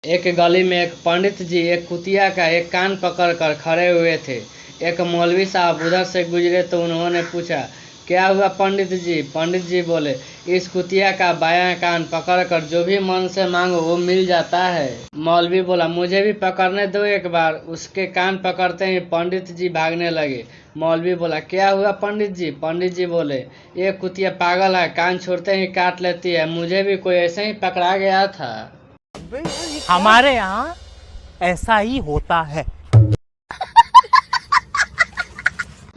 एक गली में एक पंडित जी एक कुतिया का एक कान पकड़कर खड़े हुए थे। एक मौलवी साहब उधर से गुजरे तो उन्होंने पूछा, क्या हुआ पंडित जी? पंडित जी बोले, इस कुतिया का बायां कान पकड़कर जो भी मन से मांगो वो मिल जाता है। मौलवी बोला, मुझे भी पकड़ने दो एक बार। उसके कान पकड़ते ही पंडित जी भागने लगे। मौलवी बोला, क्या हुआ पंडित जी? पंडित जी बोले, ये कुतिया पागल है, कान छोड़ते ही काट लेती है, मुझे भी कोई ऐसे ही पकड़ा गया था। हमारे यहाँ ऐसा ही होता है।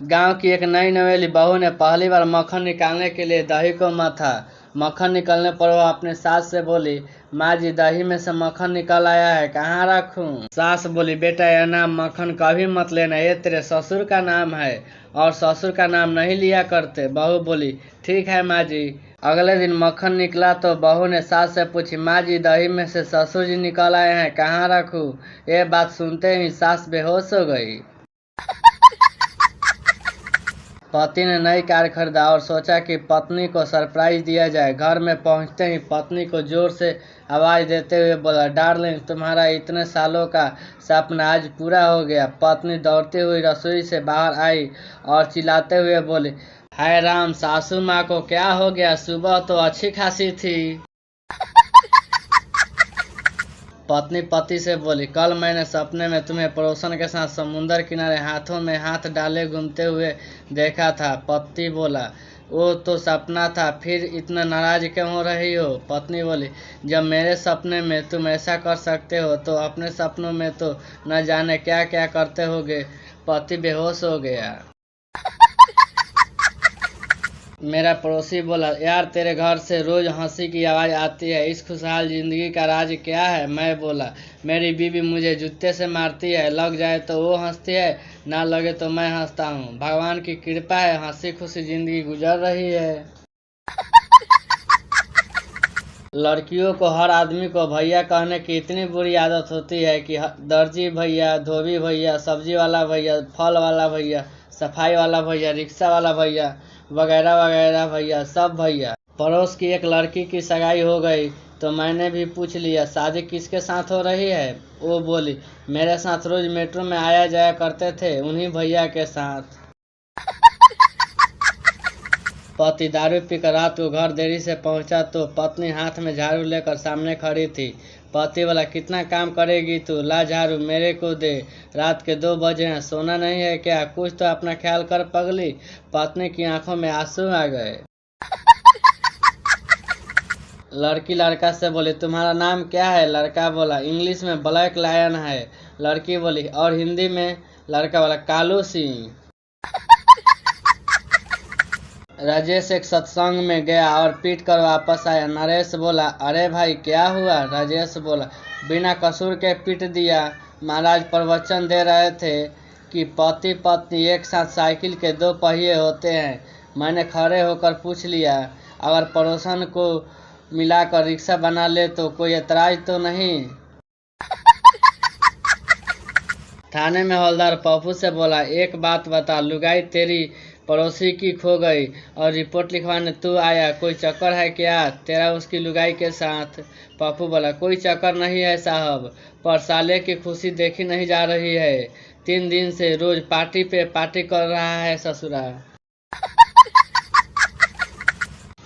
गांव की एक नई नवेली बहू ने पहली बार मक्खन निकालने के लिए दही को मथा। मक्खन निकलने पर वह अपने सास से बोली, माँ जी दही में से मक्खन निकल आया है, कहाँ रखूं? सास बोली, बेटा यह नाम मक्खन कभी मत लेना, ये तेरे ससुर का नाम है और ससुर का नाम नहीं लिया करते। बहू बोली, ठीक है माँ जी। अगले दिन मक्खन निकला तो बहू ने सास से पूछी, माँ जी दही में से ससुर जी निकल आए हैं, कहाँ रखूं? ये बात सुनते ही सास बेहोश हो गई। पति ने नई कार खरीदा और सोचा कि पत्नी को सरप्राइज दिया जाए। घर में पहुंचते ही पत्नी को जोर से आवाज देते हुए बोला, डार्लिंग तुम्हारा इतने सालों का सपना आज पूरा हो गया। पत्नी दौड़ती हुई रसोई से बाहर आई और चिल्लाते हुए बोली, हाय राम, सासू माँ को क्या हो गया? सुबह तो अच्छी खासी थी। पत्नी पति से बोली, कल मैंने सपने में तुम्हें पड़ोसन के साथ समुंदर किनारे हाथों में हाथ डाले घूमते हुए देखा था। पति बोला, वो तो सपना था, फिर इतना नाराज क्यों हो रही हो? पत्नी बोली, जब मेरे सपने में तुम ऐसा कर सकते हो तो अपने सपनों में तो न जाने क्या क्या करते होगे। पति बेहोश हो गया। मेरा पड़ोसी बोला, यार तेरे घर से रोज हंसी की आवाज आती है, इस खुशहाल जिंदगी का राज क्या है? मैं बोला, मेरी बीवी मुझे जूते से मारती है, लग जाए तो वो हंसती है, ना लगे तो मैं हंसता हूँ। भगवान की कृपा है, हंसी खुशी जिंदगी गुजर रही है। लड़कियों को हर आदमी को भैया कहने की इतनी बुरी आदत होती है कि दर्जी भैया, धोबी भैया, सब्जी वाला भैया, फल वाला भैया, सफाई वाला भैया, रिक्शा वाला भैया, वगैरह वगैरह भैया, सब भैया। पड़ोस की एक लड़की की सगाई हो गई तो मैंने भी पूछ लिया, शादी किसके साथ हो रही है? वो बोली, मेरे साथ रोज मेट्रो में आया जाया करते थे, उन्हीं भैया के साथ। पति दारू पीकर रात को घर देरी से पहुंचा तो पत्नी हाथ में झाड़ू लेकर सामने खड़ी थी। पति बोला, कितना काम करेगी तू, ला झाड़ू मेरे को दे, रात के 2 बजे हैं, सोना नहीं है क्या? कुछ तो अपना ख्याल कर पगली। पत्नी की आंखों में आंसू आ गए। लड़की लड़का से बोली, तुम्हारा नाम क्या है? लड़का बोला, इंग्लिश में ब्लैक लायन है। लड़की बोली, और हिंदी में? लड़का बोला, कालू सिंह। राजेश एक सत्संग में गया और पीट कर वापस आया। नरेश बोला, अरे भाई क्या हुआ? राजेश बोला, बिना कसूर के पीट दिया। महाराज प्रवचन दे रहे थे कि पति पत्नी एक साथ साइकिल के 2 पहिए होते हैं। मैंने खड़े होकर पूछ लिया, अगर पड़ोसन को मिलाकर रिक्शा बना ले तो कोई एतराज तो नहीं? थाने में हवलदार पप्पू से बोला, एक बात बता, लुगाई तेरी पड़ोसी की खो गई और रिपोर्ट लिखवाने तू आया, कोई चक्कर है क्या तेरा उसकी लुगाई के साथ? पप्पू बोला, कोई चक्कर नहीं है साहब, पर साले की खुशी देखी नहीं जा रही है। 3 दिन से रोज पार्टी पे पार्टी कर रहा है ससुरा।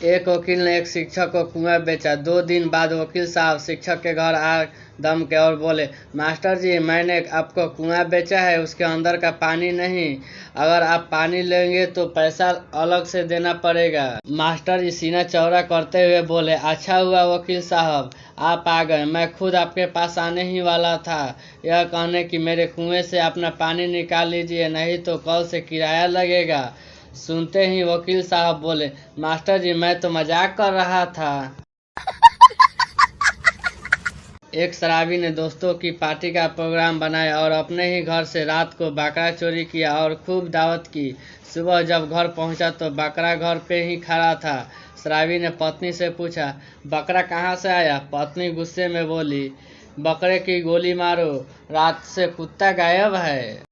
एक वकील ने एक शिक्षक को कुआं बेचा। 2 दिन बाद वकील साहब शिक्षक के घर आ दम के और बोले, मास्टर जी मैंने आपको कुआं बेचा है, उसके अंदर का पानी नहीं, अगर आप पानी लेंगे तो पैसा अलग से देना पड़ेगा। मास्टर जी सीना चौड़ा करते हुए बोले, अच्छा हुआ वकील साहब आप आ गए, मैं खुद आपके पास आने ही वाला था, यह कहने कि मेरे कुएं से अपना पानी निकाल लीजिए, नहीं तो कल से किराया लगेगा। सुनते ही वकील साहब बोले, मास्टर जी मैं तो मजाक कर रहा था। एक शराबी ने दोस्तों की पार्टी का प्रोग्राम बनाया और अपने ही घर से रात को बकरा चोरी किया और खूब दावत की। सुबह जब घर पहुंचा तो बकरा घर पे ही खड़ा था। शराबी ने पत्नी से पूछा, बकरा कहाँ से आया? पत्नी गुस्से में बोली, बकरे की गोली मारो, रात से कुत्ता गायब है।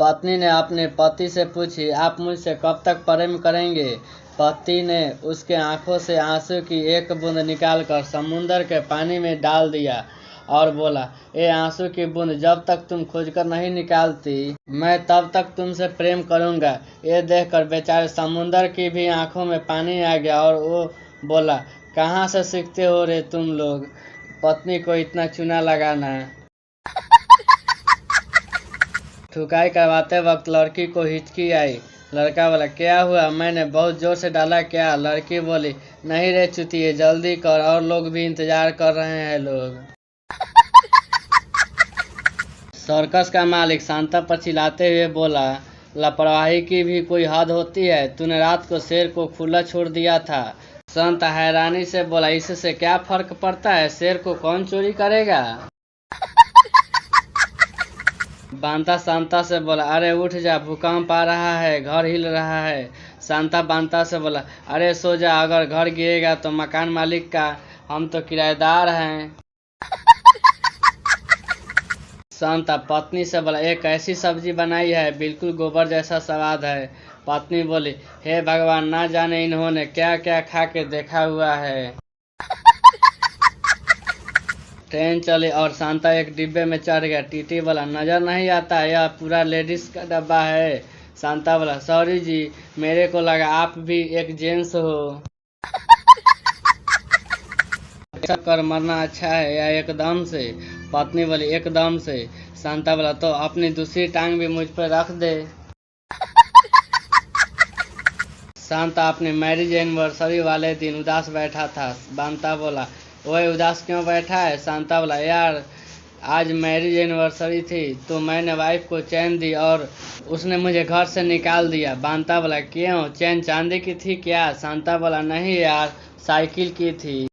पत्नी ने अपने पति से पूछी, आप मुझसे कब तक प्रेम करेंगे? पति ने उसके आंखों से आंसू की एक बूंद निकालकर समुंदर के पानी में डाल दिया और बोला, ये आंसू की बूंद जब तक तुम खोजकर नहीं निकालती, मैं तब तक तुमसे प्रेम करूंगा। ये देखकर बेचारे समुंदर की भी आंखों में पानी आ गया और वो बोला, कहाँ से सीखते हो रे तुम लोग पत्नी को इतना चूना लगाना। ठुकाई करवाते वक्त लड़की को हिचकी आई। लड़का बोला, क्या हुआ, मैंने बहुत जोर से डाला क्या? लड़की बोली, नहीं रे चुतिए, जल्दी कर, और लोग भी इंतजार कर रहे हैं लोग। सर्कस का मालिक सांता पर चिल्लाते हुए बोला, लापरवाही की भी कोई हद होती है। तूने रात को शेर को खुला छोड़ दिया था। संत हैरानी से बोला, इससे क्या फर्क पड़ता है, शेर को कौन चोरी करेगा? बांता सांता से बोला, अरे उठ जा, भूकंप आ रहा है, घर हिल रहा है। सांता बांता से बोला, अरे सो जा, अगर घर गिरेगा तो मकान मालिक का, हम तो किराएदार हैं। सांता पत्नी से बोला, एक ऐसी सब्जी बनाई है, बिल्कुल गोबर जैसा स्वाद है। पत्नी बोली, हे भगवान, ना जाने इन्होंने क्या क्या खा के देखा हुआ है। ट्रेन चली और सांता एक डिब्बे में चढ़ गया। टीटी बोला, नजर नहीं आता, यह पूरा लेडीज का डब्बा है। सांता बोला, सॉरी जी, मेरे को लगा आप भी एक जेंट्स हो। कर मरना अच्छा है या एकदम से? पत्नी बोली, एकदम से। सांता बोला, तो अपनी दूसरी टांग भी मुझ पर रख दे। सांता अपने मैरिज एनिवर्सरी वाले दिन उदास बैठा था। बांता बोला, वह उदास क्यों बैठा है? सांता बोला, यार आज मैरिज एनिवर्सरी थी तो मैंने वाइफ को चैन दी और उसने मुझे घर से निकाल दिया। बांता बोला, क्यों, चैन चांदी की थी क्या? सांता बोला, नहीं यार, साइकिल की थी।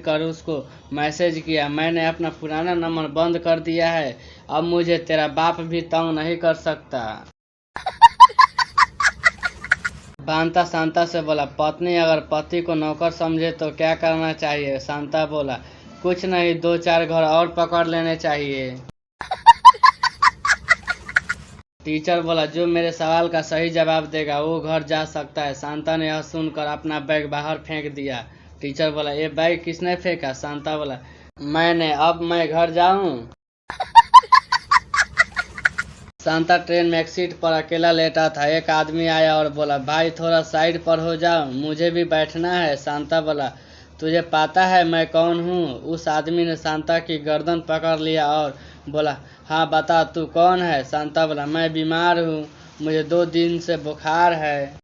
कर उसको मैसेज किया, मैंने अपना पुराना नंबर बंद कर दिया है, अब मुझे तेरा बाप भी तंग नहीं कर सकता। बांता सांता से बोला, पत्नी अगर पति को नौकर समझे तो क्या करना चाहिए? सांता बोला, कुछ नहीं, 2-4 घर और पकड़ लेने चाहिए। टीचर बोला, जो मेरे सवाल का सही जवाब देगा वो घर जा सकता है। सांता ने यह सुनकर अपना बैग बाहर फेंक दिया। टीचर बोला, ये बैग किसने फेंका? सांता बोला, मैंने, अब मैं घर जाऊं? सांता ट्रेन में एक सीट पर अकेला लेटा था। एक आदमी आया और बोला, भाई थोड़ा साइड पर हो जाओ, मुझे भी बैठना है। सांता बोला, तुझे पता है मैं कौन हूँ? उस आदमी ने सांता की गर्दन पकड़ लिया और बोला, हाँ बता, तू कौन है? सांता बोला, मैं बीमार हूँ, मुझे 2 दिन से बुखार है।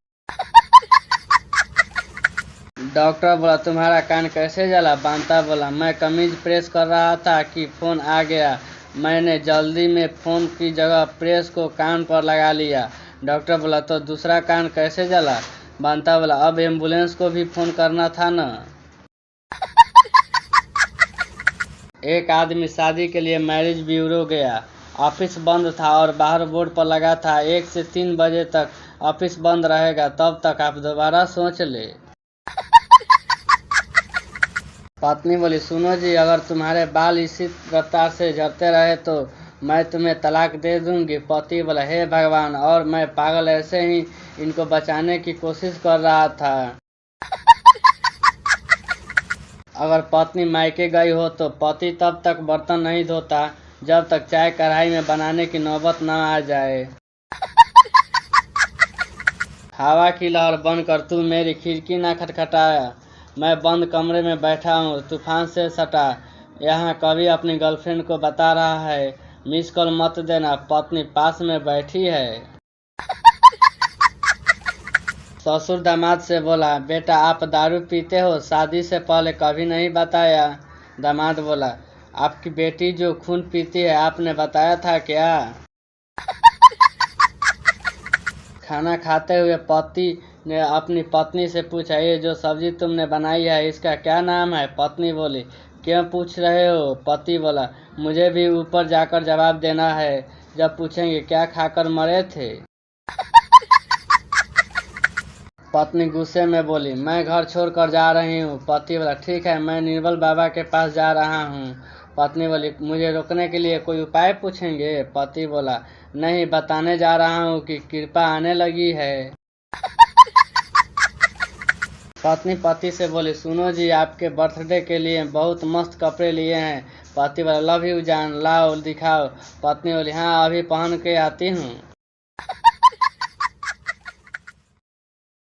डॉक्टर बोला, तुम्हारा कान कैसे जला? बांता बोला, मैं कमीज प्रेस कर रहा था कि फोन आ गया, मैंने जल्दी में फोन की जगह प्रेस को कान पर लगा लिया। डॉक्टर बोला, तो दूसरा कान कैसे जला? बांता बोला, अब एम्बुलेंस को भी फोन करना था ना। एक आदमी शादी के लिए मैरिज ब्यूरो गया। ऑफिस बंद था और बाहर बोर्ड पर लगा था, 1 से 3 बजे तक ऑफिस बंद रहेगा, तब तक आप दोबारा सोच ले। पत्नी बोली, सुनो जी, अगर तुम्हारे बाल इसी रफ्तार से झड़ते रहे तो मैं तुम्हें तलाक दे दूंगी। पति बोला, हे भगवान, और मैं पागल ऐसे ही इनको बचाने की कोशिश कर रहा था। अगर पत्नी मायके गई हो तो पति तब तक बर्तन नहीं धोता जब तक चाय कढ़ाई में बनाने की नौबत न आ जाए। हवा की लहर बनकर तू मेरी खिड़की ना खटखटाया, मैं बंद कमरे में बैठा हूँ, तूफान से सटा, यहाँ कभी अपनी गर्लफ्रेंड को बता रहा है, मिस कॉल मत देना, पत्नी पास में बैठी है। ससुर दामाद से बोला, बेटा आप दारू पीते हो, शादी से पहले कभी नहीं बताया। दामाद बोला, आपकी बेटी जो खून पीती है आपने बताया था क्या? खाना खाते हुए पति ने अपनी पत्नी से पूछा, ये जो सब्जी तुमने बनाई है इसका क्या नाम है? पत्नी बोली, क्यों पूछ रहे हो? पति बोला, मुझे भी ऊपर जाकर जवाब देना है, जब पूछेंगे क्या खाकर मरे थे। पत्नी गुस्से में बोली, मैं घर छोड़कर जा रही हूँ। पति बोला, ठीक है, मैं निर्बल बाबा के पास जा रहा हूँ। पत्नी बोली, मुझे रोकने के लिए कोई उपाय पूछेंगे? पति बोला, नहीं, बताने जा रहा हूँ कि कृपा आने लगी है। पत्नी पति से बोली, सुनो जी, आपके बर्थडे के लिए बहुत मस्त कपड़े लिए हैं। पति बोला, लव यू जान, लाओ दिखाओ। पत्नी बोली, हाँ, अभी पहन के आती हूँ।